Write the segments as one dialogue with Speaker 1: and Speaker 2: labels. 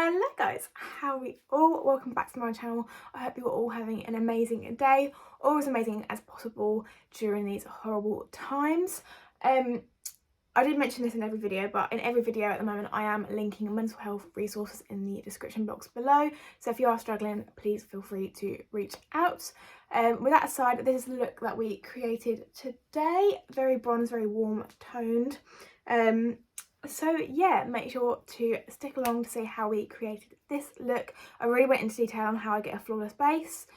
Speaker 1: Hello guys, how are we all? Welcome back to my channel. I hope you're all having an amazing day, or as amazing as possible during these horrible times. I did mention this in every video, but in every video at the moment I am linking mental health resources in the description box below, so if you are struggling, please feel free to reach out. With that aside, this is the look that we created today. Very bronze, very warm toned. So yeah, make sure to stick along to see how we created this look. I really went into detail on how I get a flawless base.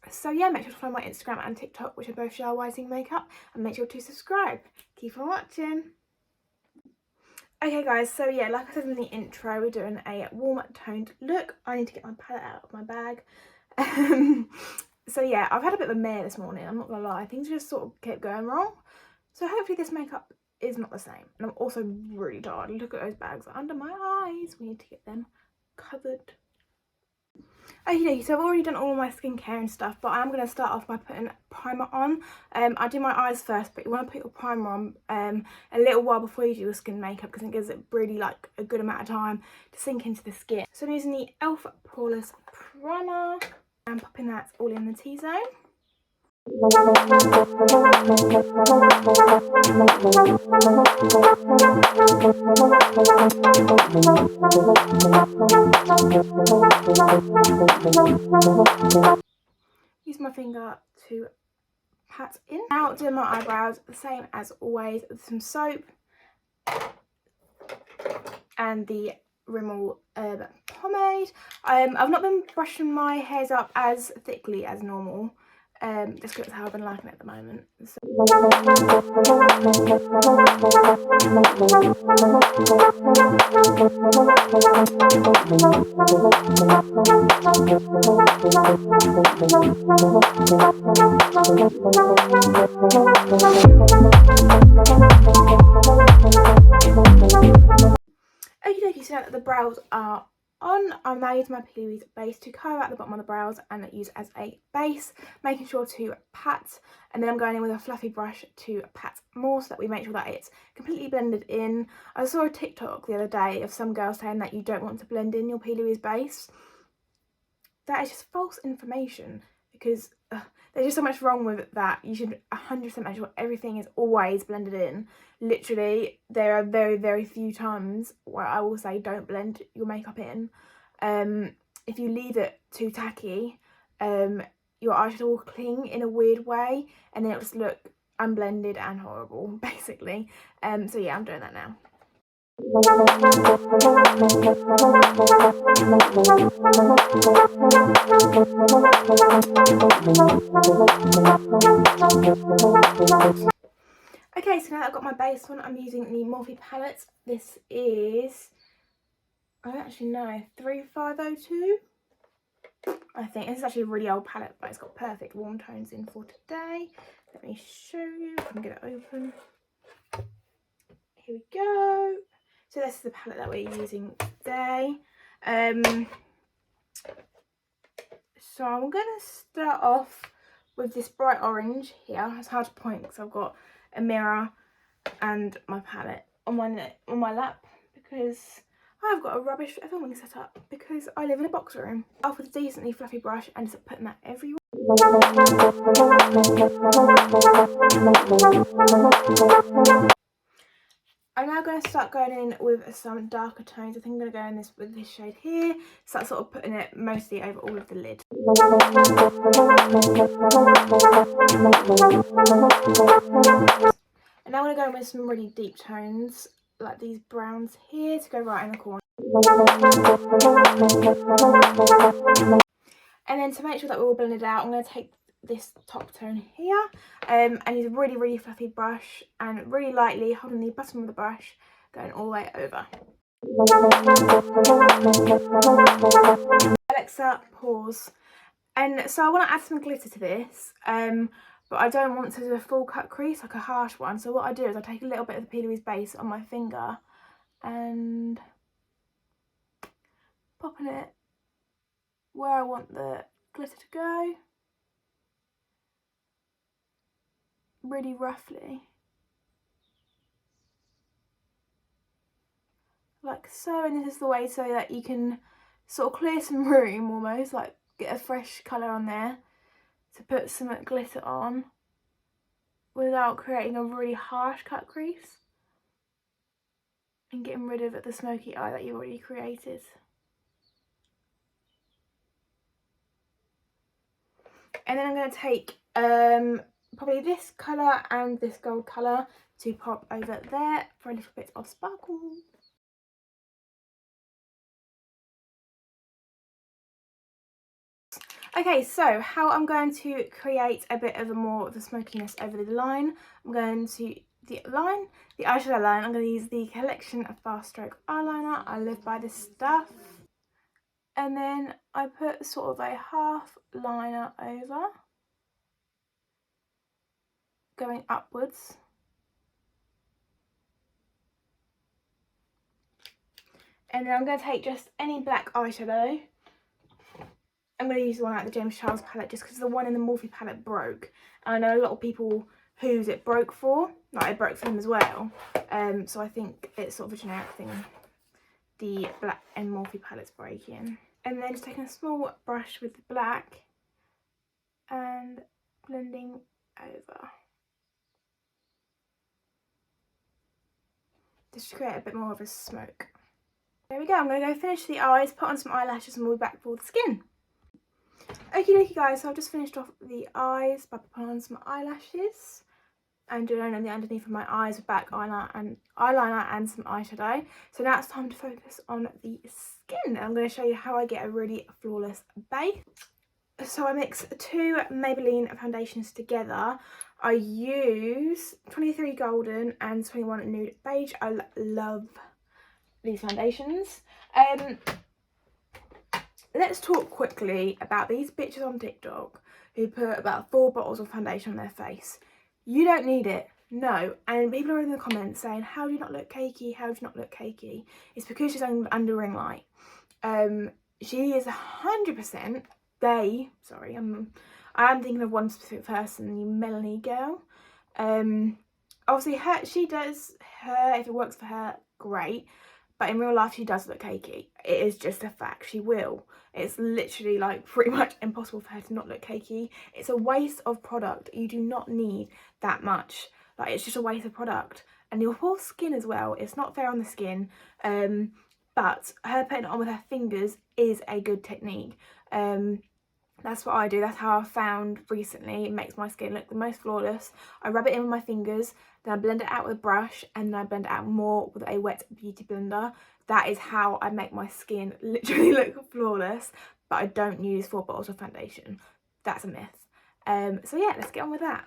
Speaker 1: So yeah, make sure to follow my Instagram and TikTok, which are both Shell Whiting Makeup, and make sure to subscribe. Keep on watching. Okay guys, so yeah, like I said in the intro, we're doing a warm toned look. I need to get my palette out of my bag. So yeah, I've had a bit of a mare this morning, I'm not gonna lie. Things just sort of kept going wrong. So hopefully this makeup is not the same. And I'm also really tired. Look at those bags under my eyes. We need to get them covered. Okay, so I've already done all my skincare and stuff, but I'm going to start off by putting primer on. I do my eyes first, but you want to put your primer on a little while before you do your skin makeup, because it gives it really like a good amount of time to sink into the skin. So I'm using the e.l.f. Poreless Primer and popping that all in the T-zone. Use my finger to pat in. Now doing my eyebrows, the same as always, with some soap and the Rimmel Herb pomade. I've not been brushing my hairs up as thickly as normal. Just because that's how I've been liking it at the moment. So. Okie dokie, so now that the brows are on, I'm now using my Refuge base to carve out the bottom of the brows and use as a base, making sure to pat, and then I'm going in with a fluffy brush to pat more so that we make sure that it's completely blended in. I saw a TikTok the other day of some girl saying that you don't want to blend in your Refuge base. That is just false information, because there's just so much wrong with that. You should 100% make sure everything is always blended in. Literally, there are very, very few times where I will say don't blend your makeup in. If you leave it too tacky, your eyes will cling in a weird way, and then it'll just look unblended and horrible, basically. So yeah, I'm doing that now. Okay, so now that I've got my base on, I'm using the Morphe palette. This is, I don't actually know, 3502? I think. This is actually a really old palette, but it's got perfect warm tones in for today. Let me show you if I can get it open. Here we go. So this is the palette that we're using today. So I'm going to start off with this bright orange here. It's hard to point because I've got a mirror and my palette on my lap, because I've got a rubbish filming setup because I live in a box room. Off with a decently fluffy brush and just putting that everywhere. I'm now going to start going in with some darker tones. I think I'm going to go in with this shade here. Start sort of putting it mostly over all of the lid. And now I'm going to go in with some really deep tones, like these browns here, to go right in the corner. And then to make sure that we're all blended out, I'm going to take this top tone here and use a really, really fluffy brush, and really lightly holding the bottom of the brush, going all the way over. Alexa, pause. And so I want to add some glitter to this, but I don't want to do a full cut crease, like a harsh one. So what I do is I take a little bit of the Refuge base on my finger and popping it where I want the glitter to go, really roughly. like so, and this is the way so that you can sort of clear some room almost, like get a fresh colour on there to put some glitter on without creating a really harsh cut crease and getting rid of the smoky eye that you already created. And then I'm going to take probably this colour and this gold colour to pop over there for a little bit of sparkle. Okay, so how I'm going to create a bit of more of the smokiness over the line, I'm going to the eyeshadow line, I'm going to use the Collection of Fast Stroke Eyeliner. I live by this stuff. And then I put sort of a half liner over, going upwards. And then I'm going to take just any black eyeshadow. I'm going to use the one out of the James Charles palette just because the one in the Morphe palette broke. And I know a lot of people whose it broke for, like it broke for them as well. So I think it's sort of a generic thing, the black and Morphe palettes breaking. And then just taking a small brush with the black and blending over. Just to create a bit more of a smoke. There we go, I'm going to go finish the eyes, put on some eyelashes and we'll be back for the skin. Okie dokie guys, so I've just finished off the eyes by putting on some eyelashes and doing the underneath of my eyes with black eyeliner and some eyeshadow. So now it's time to focus on the skin. I'm going to show you how I get a really flawless base. So I mix two Maybelline foundations together. I use 23 Golden and 21 Nude Beige. I love these foundations. Let's talk quickly about these bitches on TikTok who put about 4 bottles of foundation on their face. You don't need it, no. And people are in the comments saying, how do you not look cakey? How do you not look cakey? It's because she's under ring light. She is 100%, I am thinking of one specific person, the Melanie girl. Obviously she does her, if it works for her, great. But in real life, she does look cakey. It is just a fact. She will. It's literally like pretty much impossible for her to not look cakey. It's a waste of product. You do not need that much. Like, it's just a waste of product. And your poor skin as well. It's not fair on the skin. But her putting it on with her fingers is a good technique. That's what I do. That's how I found recently it makes my skin look the most flawless. I rub it in with my fingers, then I blend it out with a brush, and then I blend it out more with a wet beauty blender. That is how I make my skin literally look flawless, but I don't use 4 bottles of foundation. That's a myth. So yeah, let's get on with that.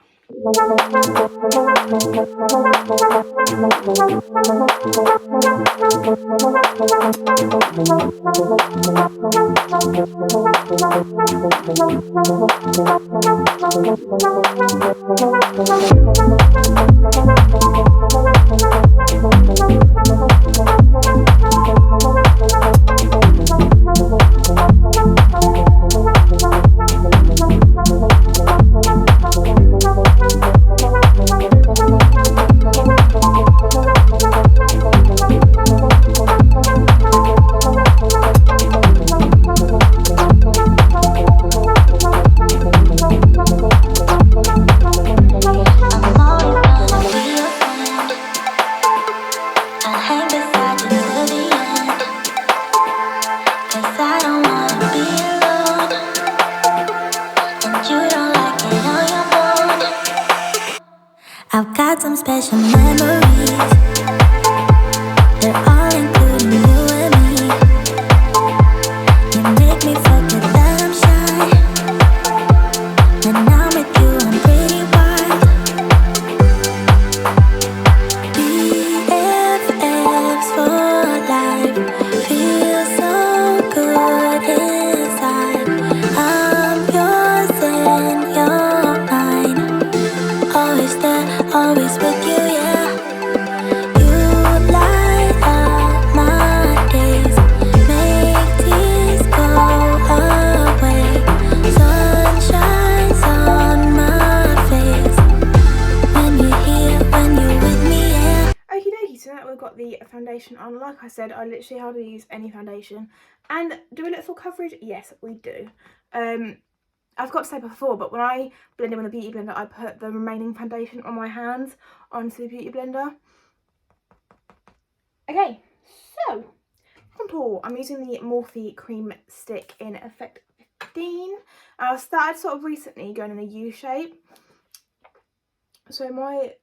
Speaker 2: Hang beside you.
Speaker 1: like I said, I literally hardly use any foundation. And do we look for coverage? Yes, we do. I've got to say before, but when I blend in with a beauty blender, I put the remaining foundation on my hands onto the beauty blender. Okay, so contour. I'm using the Morphe Cream Stick in Effect 15. I started sort of recently going in a U shape. So my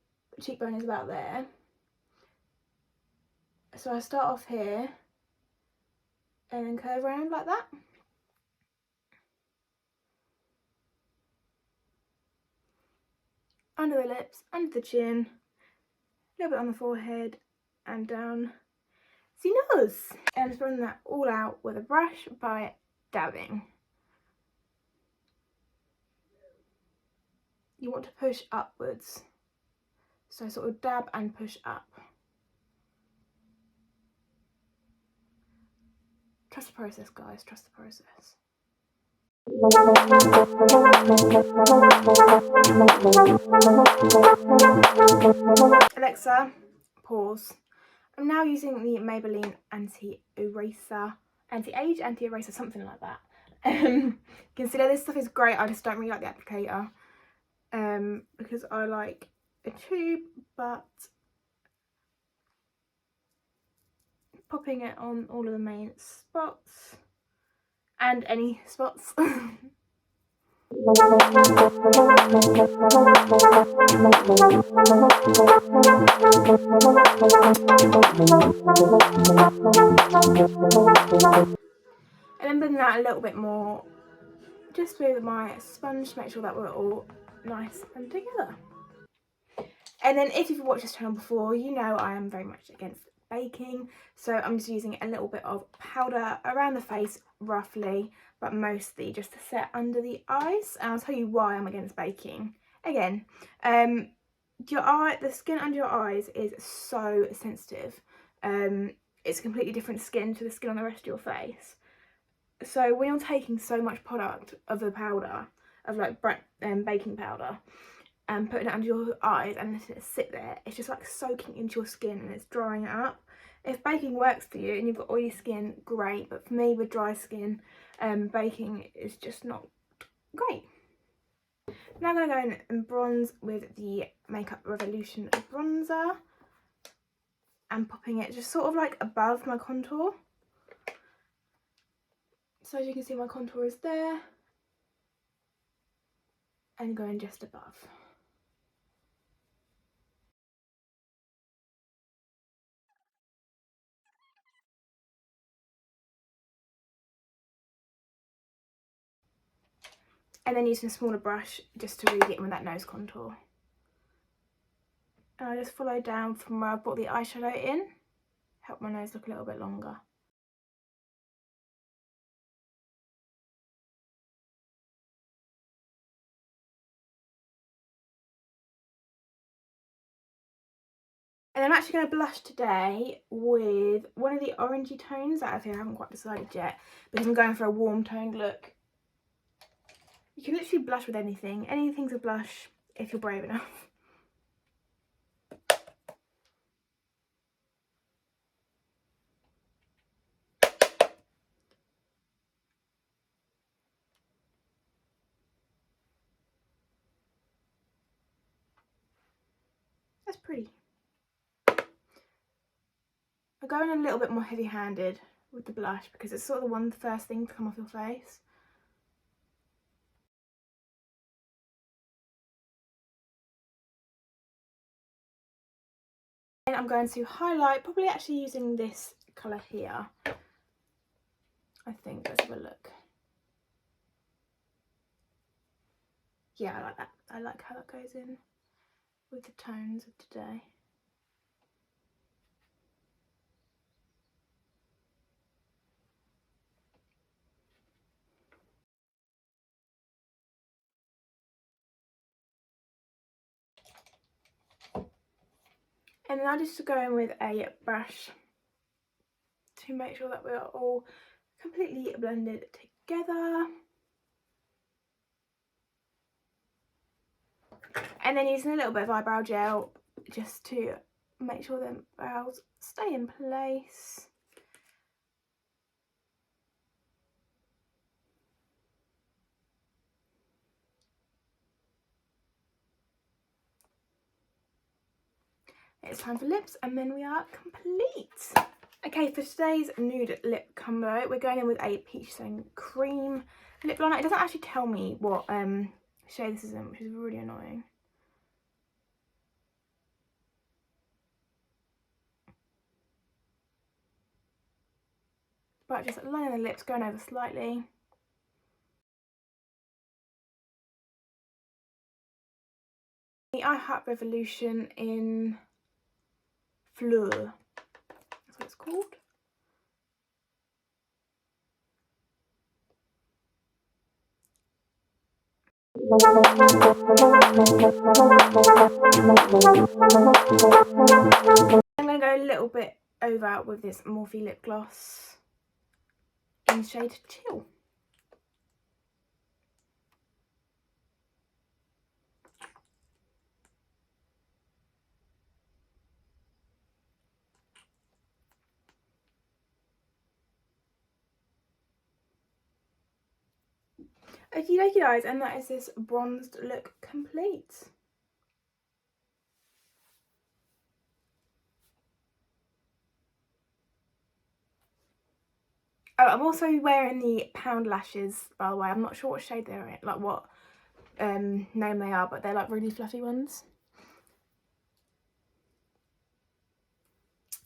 Speaker 1: cheekbone is about there. So I start off here and then curve around like that. Under the lips, under the chin, a little bit on the forehead and down the nose. And just run that all out with a brush by dabbing. You want to push upwards. So sort of dab and push up. Trust the process, guys, trust the process. Alexa, pause. I'm now using the Maybelline anti-age, anti-eraser, something like that. Consider this stuff is great, I just don't really like the applicator. Because I like a tube, but popping it on all of the main spots and any spots. And then blend that a little bit more just with my sponge to make sure that we're all nice and together. And then if you've watched this channel before, you know I am very much against baking, so I'm just using a little bit of powder around the face roughly, but mostly just to set under the eyes. And I'll tell you why I'm against baking. Again, the skin under your eyes is so sensitive. It's completely different skin to the skin on the rest of your face. So when you're taking so much product of the powder, of like baking powder, and putting it under your eyes and letting it sit there, it's just like soaking into your skin and it's drying it up. If baking works for you and you've got oily skin, great, but for me with dry skin, baking is just not great. Now I'm going to go in and bronze with the Makeup Revolution bronzer and popping it just sort of like above my contour. So as you can see, my contour is there and going just above. And then using a smaller brush just to really get in with that nose contour. And I just follow down from where I brought the eyeshadow in, help my nose look a little bit longer. And I'm actually going to blush today with one of the orangey tones that I think I haven't quite decided yet, because I'm going for a warm toned look. You can literally blush with anything. Anything's a blush if you're brave enough. That's pretty. I'm going a little bit more heavy-handed with the blush because it's sort of the first thing to come off your face. And I'm going to highlight, probably actually using this colour here. I think, let's have a look. Yeah, I like that. I like how that goes in with the tones of today. And then I just go in with a brush to make sure that we are all completely blended together. And then using a little bit of eyebrow gel just to make sure the brows stay in place. It's time for lips, and then we are complete. Okay, for today's nude lip combo, we're going in with a Peach Stone Cream lip liner. It doesn't actually tell me what shade this is in, which is really annoying. But just lining the lips, going over slightly. The I Heart Revolution in Fleur. That's what it's called. I'm going to go a little bit over with this Morphe lip gloss in the shade Chill. Okie dokie guys, and that is this bronzed look complete. Oh, I'm also wearing the Pound lashes, by the way. I'm not sure what shade they're in, like what name they are, but they're like really fluffy ones.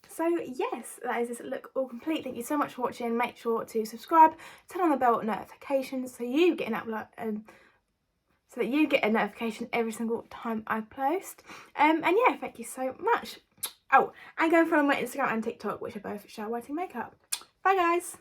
Speaker 1: So yes, that is this look all complete. Thank you so much for watching. Make sure to subscribe, turn on the bell notifications so you get so that you get a notification every single time I post. And yeah, thank you so much. Oh, and go and follow my Instagram and TikTok, which are both Shower Whiting Makeup. Bye guys.